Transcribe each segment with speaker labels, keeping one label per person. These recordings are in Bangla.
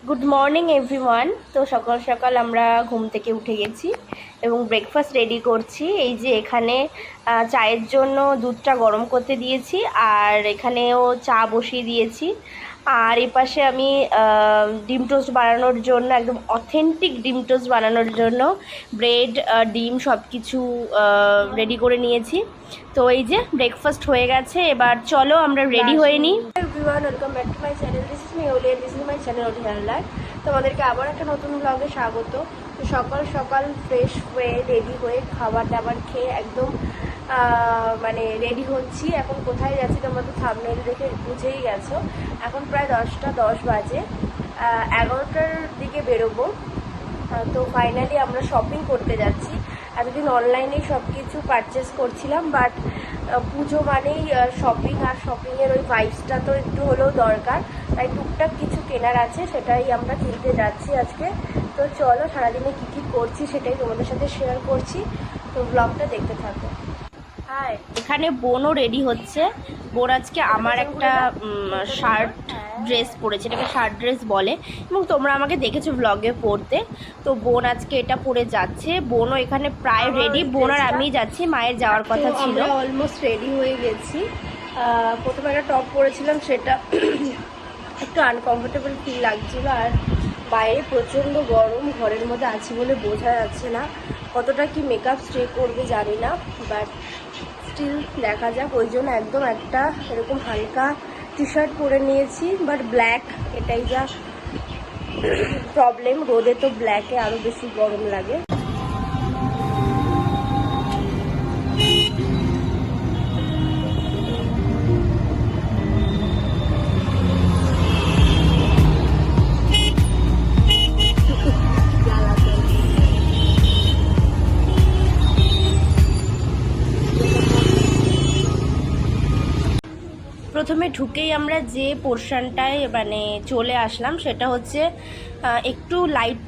Speaker 1: Good morning everyone. তো সকাল সকাল আমরা ঘুম থেকে উঠে গেছি এবং ব্রেকফাস্ট রেডি করছি। এই যে এখানে চায়ের জন্য দুধটা গরম করতে দিয়েছি, আর এখানেও চা বসিয়ে দিয়েছি। আর এই পাশে আমি ডিম টোস্ট বানানোর জন্য, একদম অথেন্টিক ডিম টোস্ট বানানোর জন্য ব্রেড, ডিম সব কিছু রেডি করে নিয়েছি। তো এই যে ব্রেকফাস্ট হয়ে গেছে, এবার চলো আমরা রেডি হয়ে নিই। Everyone, welcome back to my channel. This is me Oli and this is my channel Oli Haldar. তোমাদেরকে আবার একটা নতুন ব্লগে স্বাগত। তো সকাল সকাল ফ্রেশ হয়ে রেডি হয়ে খাবার দাবার খেয়ে একদম মানে রেডি হচ্ছি। এখন কোথায় যাচ্ছি তোমরা তো থাম্বনেল দেখে বুঝেই গেছো। এখন প্রায় 10টা 10 বাজে, 11টার দিকে বেরোবো। তো ফাইনালি আমরা শপিং করতে যাচ্ছি। এতদিন অনলাইনেই সব কিছু পারচেস করছিলাম, বাট পুজো মানেই শপিং, আর শপিংয়ের ওই ভাইবসটা তো একটু হলেও দরকার। তাই টুকটাক কিছু কেনার আছে, সেটাই আমরা কিনতে যাচ্ছি আজকে। তো চলো, সারাদিনে কী কী করছি সেটাই তোমাদের সাথে শেয়ার করছি। তো ব্লগটা দেখতে থাকো। হ্যাঁ, এখানে বোনও রেডি হচ্ছে। বোন আজকে আমার একটা শার্ট ড্রেস পরেছে, এটাকে শার্ট ড্রেস বলে, এবং তোমরা আমাকে দেখেছো ব্লগে পরতে। তো বোন আজকে এটা পরে যাচ্ছে। বোনও এখানে প্রায় রেডি। বোন আর আমি যাচ্ছি, মায়ের যাওয়ার কথা ছিল। অলমোস্ট রেডি হয়ে গেছি। প্রথমে একটা টপ পরেছিলাম, সেটা একটু আনকমফোর্টেবল ফিল লাগছিল। আর বাইরে প্রচণ্ড গরম, ঘরের মধ্যে আছি বলে বোঝা যাচ্ছে না কতটা কি মেকআপ স্টে করবে জানি না, বাট স্টিল দেখা যাক। ওই জন্য একদম একটা এরকম হালকা টি শার্ট পরে নিয়েছি, বাট ব্ল্যাক। এটাই যা প্রবলেম, রোদে তো ব্ল্যাকে আরও বেশি গরম লাগে। প্রথমে ঢুকেই আমরা যে পোর্শনটায় মানে চলে আসলাম, সেটা হচ্ছে একটু লাইট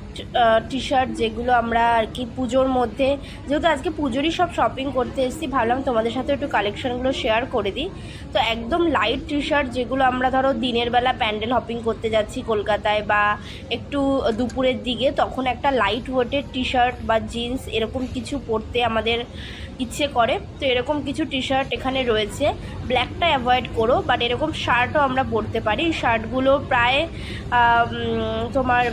Speaker 1: টি শার্ট, যেগুলো আমরা আর কি পুজোর মধ্যে, যেহেতু আজকে পুজোরই সব শপিং করতে এসেছি, ভাবলাম তোমাদের সাথে একটু কালেকশানগুলো শেয়ার করে দিই। তো একদম লাইট টি শার্ট, যেগুলো আমরা ধরো দিনের বেলা প্যান্ডেল হপিং করতে যাচ্ছি কলকাতায়, বা একটু দুপুরের দিকে, তখন একটা লাইট ওয়েটের টি শার্ট বা জিন্স এরকম কিছু পরতে আমাদের ইচ্ছে করে। তো এরকম কিছু টি শার্ট এখানে রয়েছে। ব্ল্যাকটা অ্যাভয়েড করো, বাট এরকম শার্টও আমরা পরতে পারি। শার্টগুলো প্রায় তোমার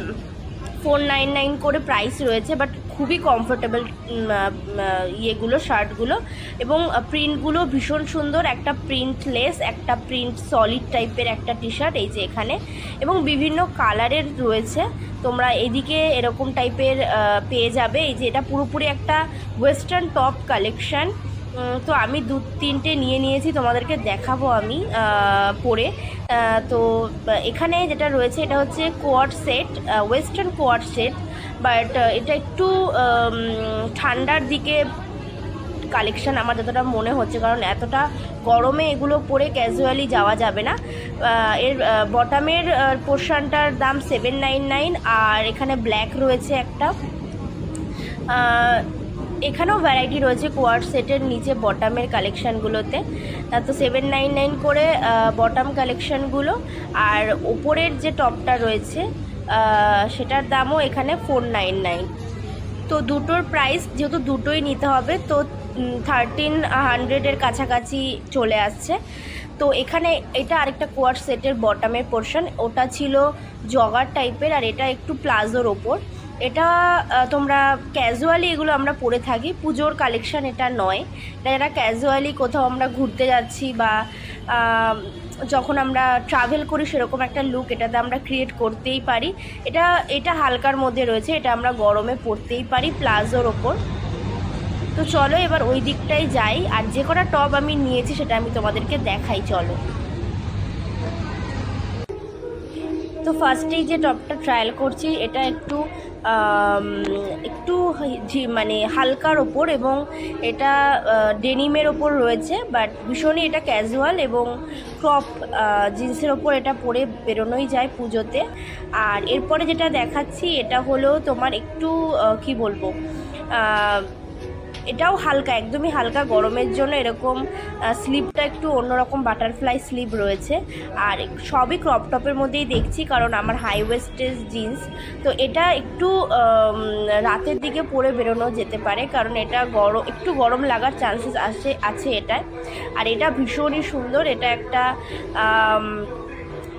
Speaker 1: 499 করে প্রাইস রয়েছে, বাট খুবই কমফোর্টেবল ইয়েগুলো, শার্টগুলো। এবং প্রিন্টগুলো ভীষণ সুন্দর, একটা প্রিন্টলেস, একটা প্রিন্ট সলিড টাইপের একটা টি শার্ট এই যে এখানে, এবং বিভিন্ন কালারের রয়েছে। তোমরা এদিকে এরকম টাইপের পেয়ে যাবে। এই যে এটা পুরোপুরি একটা ওয়েস্টার্ন টপ কালেকশান। তো আমি 2-3টে নিয়ে নিয়েছি, তোমাদেরকে দেখাবো আমি পরে। তো এখানে যেটা রয়েছে, এটা হচ্ছে quad set, western quad set, but এটা একটু ঠান্ডার দিকে কালেকশান আমার যতটা মনে হচ্ছে, কারণ এতটা গরমে এগুলো পরে ক্যাজুয়ালি যাওয়া যাবে না। এর বটামের পোর্শনটার দাম 799, আর এখানে ব্ল্যাক রয়েছে একটা। এখানেও ভ্যারাইটি রয়েছে কোয়াড সেটের নিচে বটামের কালেকশানগুলোতে। তো 799 করে বটাম কালেকশানগুলো, আর ওপরের যে টপটা রয়েছে সেটার দামও এখানে 499। তো দুটোর প্রাইস যেহেতু দুটোই নিতে হবে, তো 1300-এর কাছাকাছি চলে আসছে। তো এখানে এটা আরেকটা কোয়াড সেটের বটামের পোর্শন, ওটা ছিল জগার টাইপের, আর এটা একটু প্লাজোর ওপর। এটা তোমরা ক্যাজুয়ালি এগুলো আমরা পরে থাকি, পুজোর কালেকশান এটা নয়। এটা ক্যাজুয়ালি কোথাও আমরা ঘুরতে যাচ্ছি, বা যখন আমরা ট্রাভেল করি, সেরকম একটা লুক এটাতে আমরা ক্রিয়েট করতেই পারি। এটা হালকার মধ্যে রয়েছে, এটা আমরা গরমে পরতেই পারি প্লাজোর ওপর। তো চলো এবার ওই দিকটাই যাই, আর যে কটা টপ আমি নিয়েছি সেটা আমি তোমাদেরকে দেখাই, চলো। তো ফার্স্টেই যে টপটা ট্রায়াল করছি, এটা একটু একটু মানে হালকার ওপর, এবং এটা ডেনিমের ওপর রয়েছে, বাট ভীষণই এটা ক্যাজুয়াল এবং ক্রপ জিন্সের ওপর এটা পরে বেরোনোই যায় পুজোতে। আর এরপরে যেটা দেখাচ্ছি, এটা হলো তোমার একটু কি বলবো, এটাও হালকা, একদমই হালকা, গরমের জন্য এরকম স্লিভটা একটু অন্যরকম বাটারফ্লাই স্লিভ রয়েছে। আর সবই ক্রপ টপের মধ্যেই দেখছি, কারণ আমার হাই ওয়েস্টেজ জিন্স। তো এটা একটু রাতের দিকে পরে বেরোনো যেতে পারে, কারণ এটা একটু গরম লাগার চান্সেস আছে এটায়। আর এটা ভীষণই সুন্দর, এটা একটা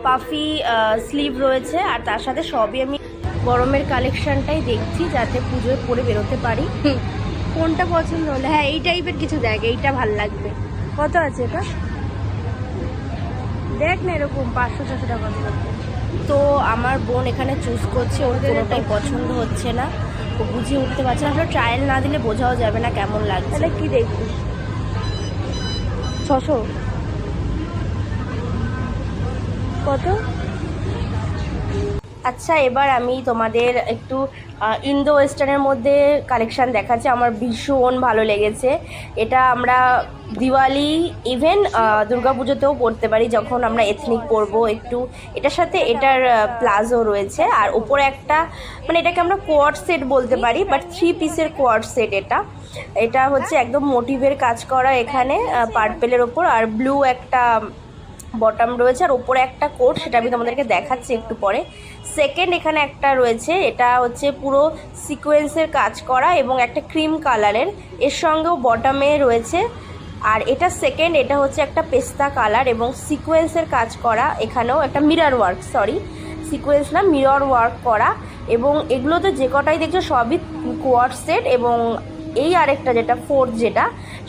Speaker 1: পাফি স্লিভ রয়েছে। আর তার সাথে সবই আমি গরমের কালেকশানটাই দেখছি, যাতে পুজোয় পরে বেরোতে পারি। কোনটা পছন্দ হলো? হ্যাঁ, এই টাইপের কিছু দেখ, এইটা ভাল লাগবে। কত আছে এটা? দেখ না, এরকম 500-600 টাকা লাগবে। তো আমার বোন এখানে চুজ করছে, ওর কোনোটাই পছন্দ হচ্ছে না, ও বুঝিয়ে উঠতে পারছে না। আসলে ট্রায়াল না দিলে বোঝাও যাবে না কেমন লাগছে। তাহলে কি দেখবি? 600 কত? আচ্ছা, এবার আমি তোমাদের একটু ইন্দো ওয়েস্টার্নের মধ্যে কালেকশান দেখাচ্ছি। আমার ভীষণ ভালো লেগেছে এটা। আমরা দিওয়ালি, ইভেন দুর্গাপুজোতেও পরতে পারি, যখন আমরা এথনিক পরবো একটু। এটার সাথে এটার প্লাজো রয়েছে, আর ওপরে একটা, মানে এটাকে আমরা কোয়ার্ড সেট বলতে পারি, বাট 3 পিসের কোয়ার্ড সেট এটা হচ্ছে একদম মোটিভের কাজ করা এখানে, পার্পেলের ওপর, আর ব্লু একটা বটম রয়েছে, আর ওপরে একটা কোট, সেটা আমি তোমাদেরকে দেখাচ্ছি একটু পরে। সেকেন্ড এখানে একটা রয়েছে, এটা হচ্ছে পুরো সিকোয়েন্সের কাজ করা এবং একটা ক্রিম কালারের, এর সঙ্গেও বটমে রয়েছে। আর এটা সেকেন্ড, এটা হচ্ছে একটা পেস্তা কালার এবং সিকোয়েন্সের কাজ করা, এখানেও একটা মিরর ওয়ার্ক, সিকোয়েন্স না, মিরর ওয়ার্ক করা। এবং এগুলোতে যে কটাই দেখছো সবই কোয়ার্ড সেট। এবং এই আরেকটা যেটা ফোর্থ,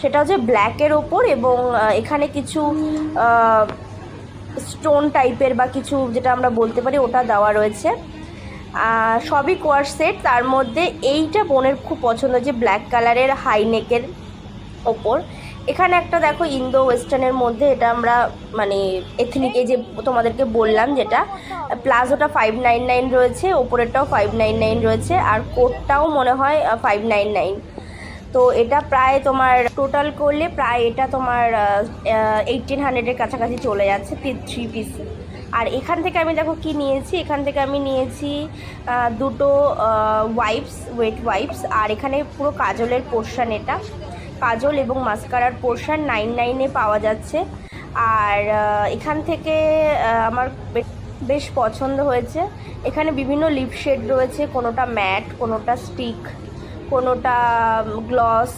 Speaker 1: সেটা হচ্ছে ব্ল্যাকের ওপর, এবং এখানে কিছু স্টোন টাইপের বা কিছু যেটা আমরা বলতে পারি ওটা দেওয়া রয়েছে। সবই কোয়ার্ড সেট। তার মধ্যে এইটা বোনের খুব পছন্দ, যে ব্ল্যাক কালারের হাই নেকের ওপর। এখানে একটা দেখো ইন্দো ওয়েস্টার্নের মধ্যে, এটা আমরা মানে এথনিকে যে তোমাদেরকে বললাম, যেটা প্লাজোটা 599 রয়েছে, ওপরেরটাও 599 রয়েছে, আর কোটটাও মনে হয় 599। তো এটা প্রায় তোমার টোটাল করলে প্রায় এটা তোমার 1800-এর কাছাকাছি চলে যাচ্ছে 3 পিস। আর এখান থেকে আমি দেখো কি নিয়েছি, এখান থেকে আমি নিয়েছি দুটো ওয়েট ওয়াইপস। আর এখানে পুরো কাজলের পোর্শন, এটা কাজল এবং মাস্কারার পোর্শন 99-এ পাওয়া যাচ্ছে। আর এখান থেকে আমার বেশ পছন্দ হয়েছে। এখানে বিভিন্ন লিপ শেড রয়েছে, কোনোটা ম্যাট, কোনোটা স্টিক, কোনোটা গ্লস,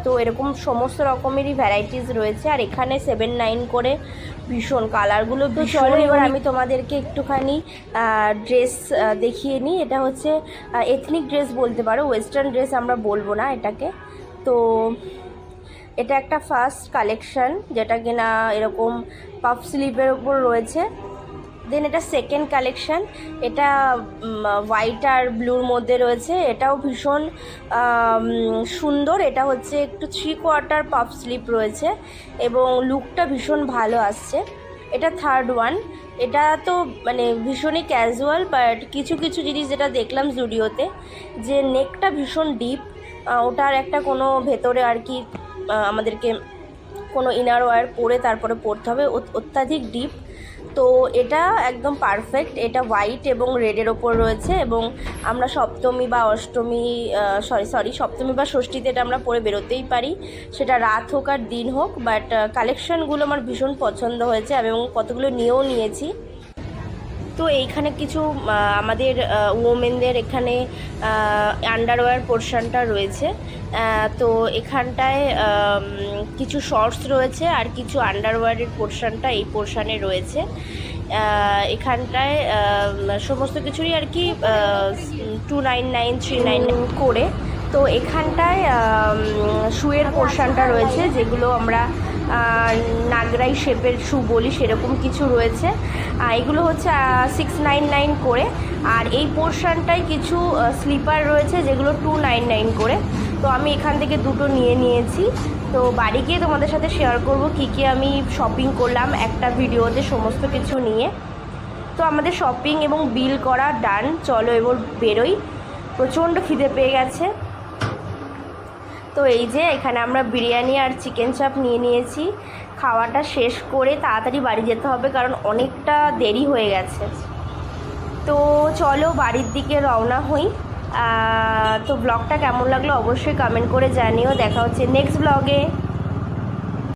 Speaker 1: তো এরকম সমস্ত রকমেরই ভ্যারাইটিস রয়েছে। আর এখানে 7.9 করে ভীষণ কালারগুলো। তো চলো এবার আমি তোমাদেরকে একটুখানি ড্রেস দেখিয়ে নিই। এটা হচ্ছে এথনিক ড্রেস বলতে পারো, ওয়েস্টার্ন ড্রেস আমরা বলবো না এটাকে। তো এটা একটা ফার্স্ট কালেকশন, যেটা কিনা এরকম পাফ স্লিভের ওপর রয়েছে। দেন এটা সেকেন্ড কালেকশান, এটা হোয়াইট আর ব্লুর মধ্যে রয়েছে, এটাও ভীষণ সুন্দর। এটা হচ্ছে একটু 3/4 পাফ স্লিভ রয়েছে এবং লুকটা ভীষণ ভালো আসছে। এটা থার্ড ওয়ান, এটা তো মানে ভীষণই ক্যাজুয়াল, বাট কিছু কিছু জিনিস যেটা দেখলাম জুডিওতে, যে নেকটা ভীষণ ডিপ, ওটার একটা কোনো ভেতরে আর কি আমাদেরকে কোনো ইনার ওয়্যার পরে তারপরে পরতে হবে, অত্যাধিক ডিপ। তো এটা একদম পারফেক্ট। এটা হোয়াইট এবং রেডের ওপর রয়েছে, এবং আমরা সপ্তমী বা ষষ্ঠীতে এটা আমরা পরে বেরোতেই পারি, সেটা রাত হোক আর দিন হোক। বাট কালেকশানগুলো আমার ভীষণ পছন্দ হয়েছে এবং কতগুলো নিয়েও নিয়েছি। তো এইখানে কিছু আমাদের ওমেনদের এখানে আন্ডারওয়্যার পোর্শনটা রয়েছে। তো এখানটায় কিছু শর্টস রয়েছে আর কিছু আন্ডারওয়্যারের পোর্শনটা এই পোর্শনে রয়েছে। এখানটায় সমস্ত কিছুরই আর কি 299, 399 করে। তো এখানটায় শুয়ের পোর্শনটা রয়েছে, যেগুলো আমরা নাগরাই শেপের শু বলি, সেরকম কিছু রয়েছে। এগুলো হচ্ছে 699 করে। আর এই পোর্শনটায় কিছু স্লিপার রয়েছে, যেগুলো 299 করে। তো আমি এখান থেকে দুটো নিয়ে নিয়েছি। তো বাড়ি গিয়ে তোমাদের সাথে শেয়ার করব কী আমি শপিং করলাম একটা ভিডিওতে, সমস্ত কিছু নিয়ে। তো আমাদের শপিং এবং বিল করা ডান। চলো এবার বেরোই, প্রচণ্ড খিদে পেয়ে গেছে। তো এই যে এখানে আমরা বিরিয়ানি আর চিকেন চাপ নিয়ে নিয়েছি। খাওয়াটা শেষ করে তাড়াতাড়ি বাড়ি যেতে হবে, কারণ অনেকটা দেরি হয়ে গেছে। তো চলো বাড়ির দিকে রওনা হই। তো ব্লগটা কেমন লাগলো অবশ্যই কমেন্ট করে জানিও। দেখা হচ্ছে নেক্সট ব্লগে।